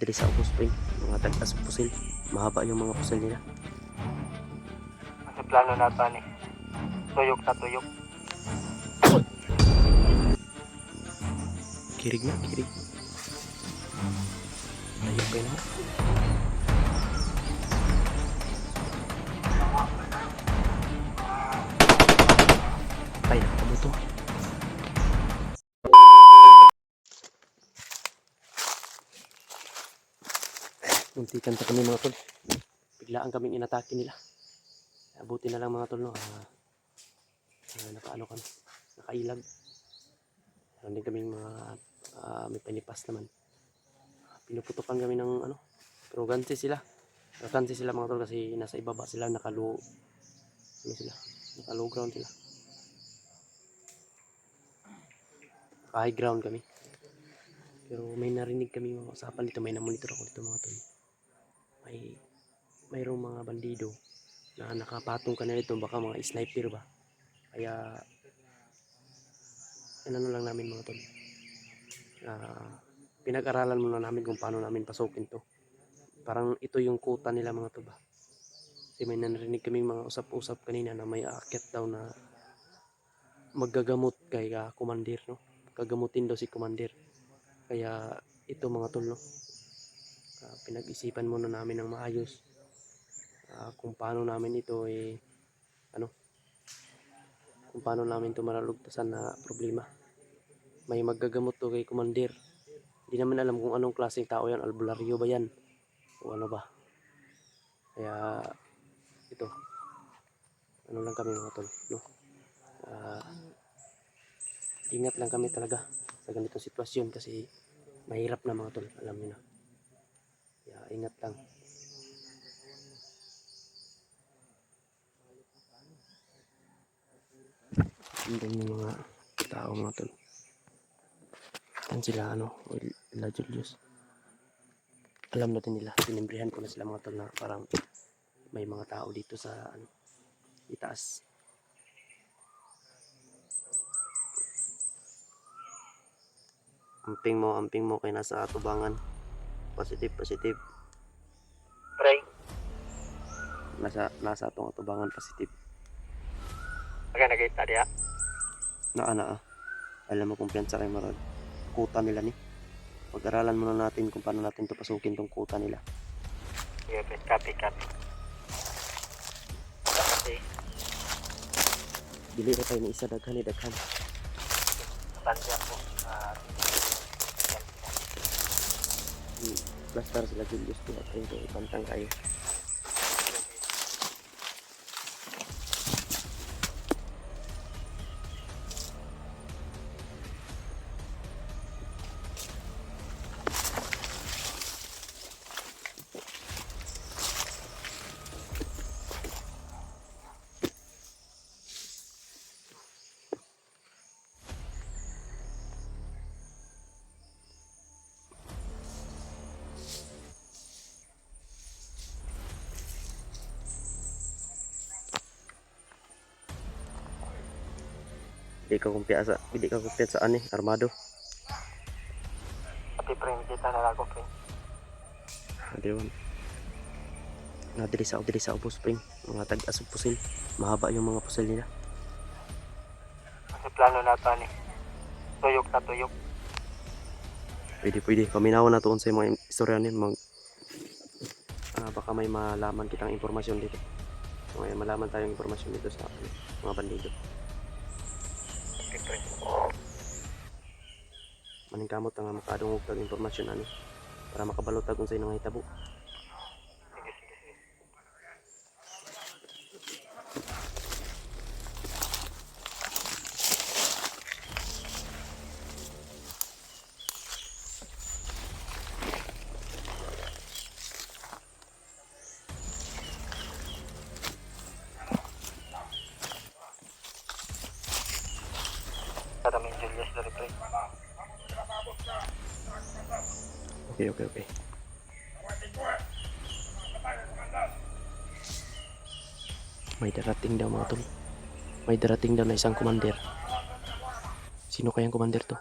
Diri sa August Spring, mga tagas pusil. Mahaba yung mga pusil nila. Kasi plano nato ni tuyok na tuyok. Kirig na, kirig. Ayun pa naman. Ay, nakamo to. Muntikan pa kami mga tol. Biglaan kaming inatake nila. Abuti na lang mga tol, no? Nakaano kami, nakailag. Meron din kaming mga may panipas naman. Pinuputukan kami ng ano, pero ganti sila. Ganti sila mga tol kasi nasa ibaba sila, ano sila, naka-low ground sila. Naka-high ground kami. Pero may narinig kami mga usapan dito, may namonitor ako dito mga tol. Mayroong mga bandido na nakapatong ka na dito, baka mga sniper ba. Kaya ano lang namin mga tol, pinag-aralan muna namin kung paano namin pasukin to. Parang ito yung kuta nila mga to ba. Kasi may narinig kaming mga usap-usap kanina na may aakyat daw na maggagamot kay Commander, no? Gagamutin daw si Commander. Kaya ito mga tol, no? Pinag-isipan muna namin ng maayos kung paano namin ito kung paano namin ito maralugtasan na problema. May maggagamot to kay Commander. Hindi naman alam kung anong klaseng tao yan, albularyo ba yan o ano ba. Kaya ito, ano lang kami mga tol, no? Ingat lang kami talaga sa ganitong sitwasyon kasi mahirap na mga tol, alam niyo na. Kaya ingat lang. Tingnan yung mga tao mga tol. Tan sila Wala Julius. Alam natin nila, tinimbrihan ko na sila mga tol na parang may mga tao dito sa itaas. Amping mo kay nasa atubangan. Positive. Pre, Nasa atong atubangan positive. aga nagita diya. Naa. Alam mo kumpiyansa kay marag. Kuta nila ni. Pag-aralan muna natin kung paano natin to pasukin tong kuta nila. Yeah, pre, copy. Kasi Dili ra tayo ni isa daghan. tanda ko. Blastar sila Julius to at ito ibantang kayo. Hindi ka kumpiyansa armado. Pati pre, kita na ako pre. Adiwan. Diri sa August Spring, mga tagas pusil. Mahaba yung mga pusil nila. Kasi plano nato ni tuyok na tuyok. Pwede. Paminawan na tuon sa mga istorya ni baka may malaman kitang impormasyon dito. May malaman tayong impormasyon dito sa mga bandido. Okay pre. Maningkamot nga makadungog tag impormasyon para makabalotag kung sa inong hitabo. Sige. Maraming Julius dari pre. Okay. May darating daw mga tol. May darating daw na isang commander. Sino kayang commander to?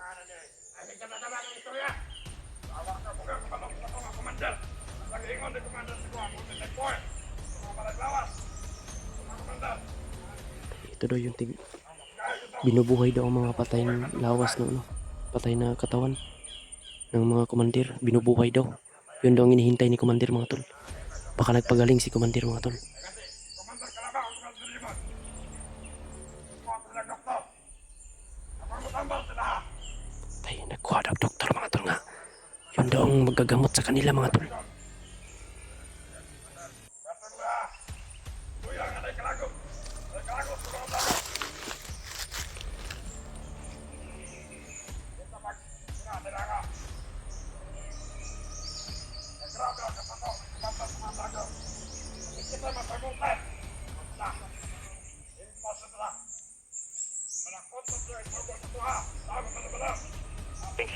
Ito daw yung binubuhay daw ang mga patay ng lawas no, ano, patay na katawan ng mga komandir. Binubuhay daw. Yun daw ang hinihintay ni komandir mga tol. Baka nagpagaling si komandir mga tol. Ay, nagkuha daw doktor mga tol nga. Yun daw ang magagamot sa kanila mga tol.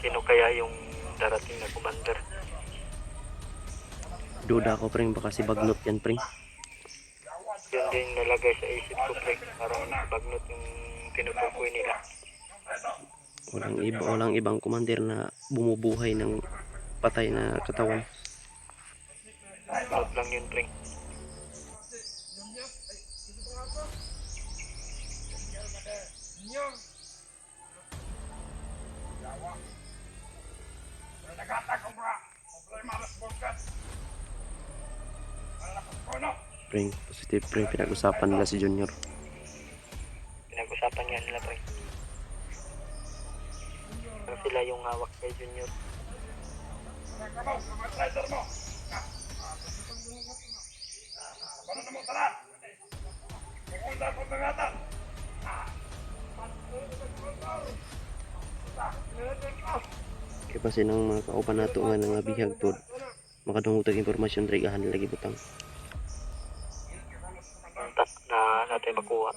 Sino kaya yung darating na commander? Duda ko preng, baka si Bagnot yan preng. Yun din nalagay sa isip ko, pre. Parang bagnot yung tinutukoy nila. Walang ibang komandir na bumubuhay ng patay na katawan. Bagnot lang yun, pre. Preng, positive preng, pinag-usapan nila si Junior. Pinag-usapan nga nila, pre. Parang sila yung hawak kay Junior. Kaya pa sinang mga kaupan nato nga nga bihag pod. Makadungog impormasyon diri gahan lagi butang. Tak na natin makuha.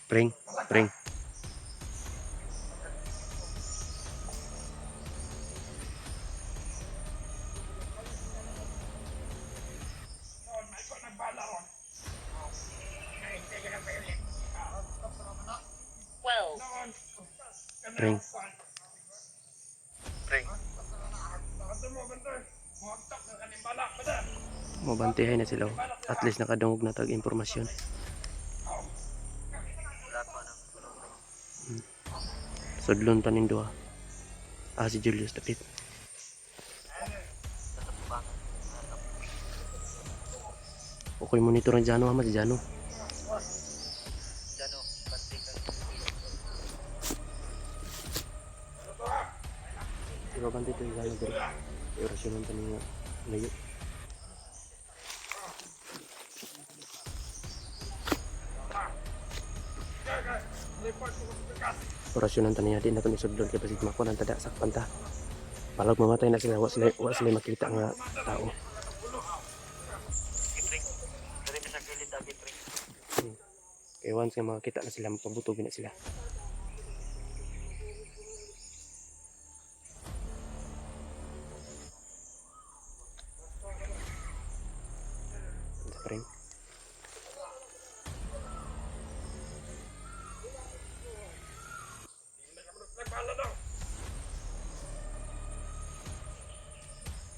Pre. Preng, preng. Preng. Pre. Mabantihay na sila. At least nakadungog na tag impormasyon. Wala pa ng Sudlon tanin duha. Si Julius Dapit. Okay, monitor ang Jano ha, si Jano. Jano, bantikan. Diba banti ito yung Jano dito? Orasyon ng tanin nga layo. Orasyon ng tanin natin na ito ni Sudlon kaya pasig makuha ng tada sakpan ta. Palag mamatay na sila, wa sila makita nga tao. Pre. Dari ka sa kilid lagi, pre. Kaya once nga makakita na sila, mapabutugin na sila.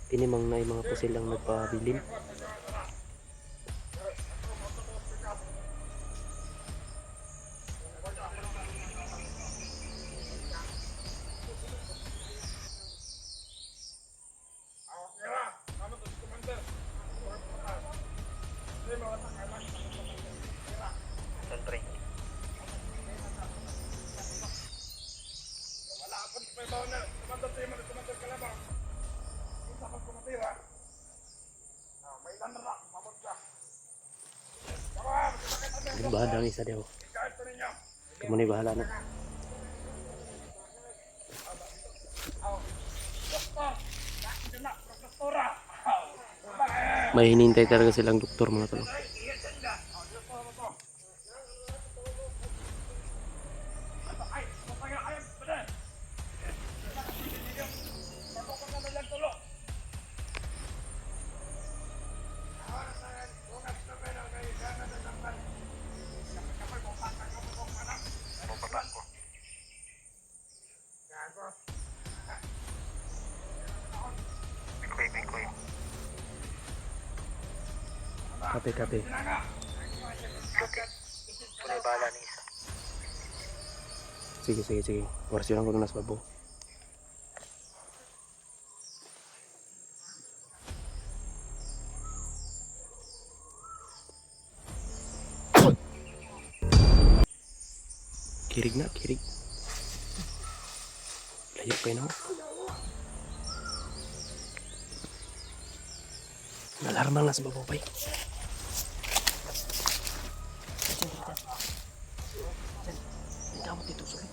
Inimang na mga pusil lang nagpabilin. Saan pre? Bahadang isa daw. Kamu bahala na. May hinintay talaga silang doktor mga tol. Bubaba ko. Bikoy. Kape. Buti. Punoy bala ng isa. Sige. Oras yun ang kuno nas babo. Kirig. Layok kayo na. Nalarmang na sa babo pa. Kamot dito, sorry.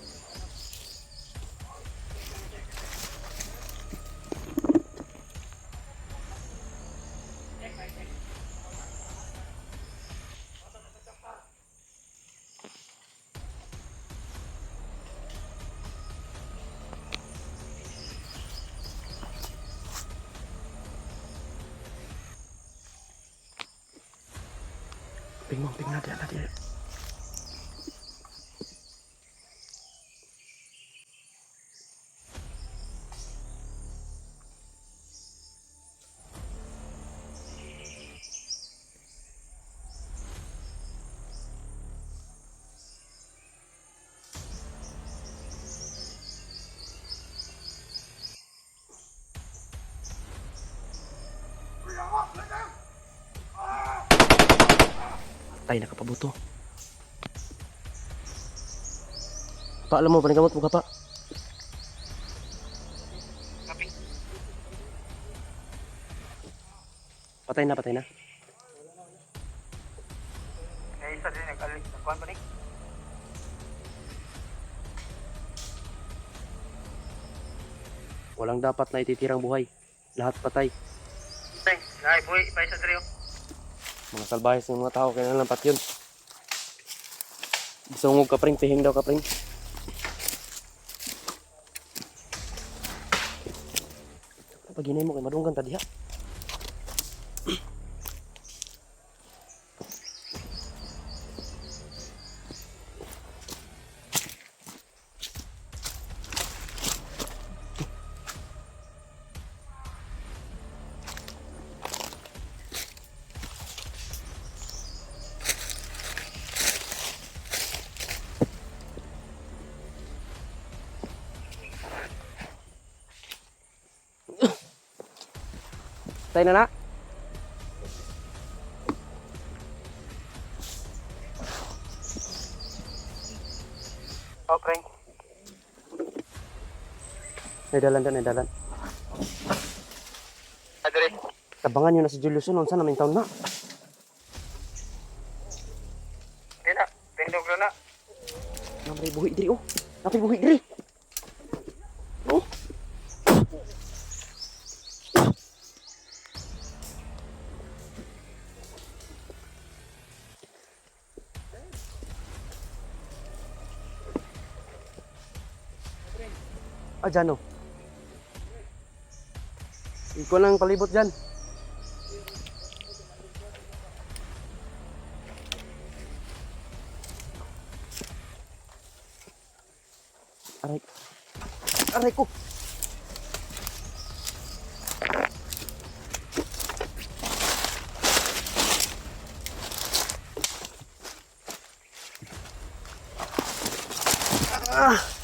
Ping na dia. Tay nakapabuto. Pa, alam mo, panigamot mo ka pa. Kapi. Patay na. Kaya isa din nagkuhan pa rin. Walang dapat na ititirang buhay. Lahat patay. Ay, boy, pa isa diri. Mga salbahis ng mga tao, kaya lampat yun. Isungog ka pring, pihing daw ka pring. Pag hinay mo kay madunggan ta diha. Tay na. Okay. Naidalan. Adre. Tabangan nyo na si Julius nun, saan namin taon na? Di na. Tindog na. Napay buhi diri, oh. Napay buhi diri. Oh. Dyan, oh. Ikaw lang palibot dyan. Aray ko. Ah!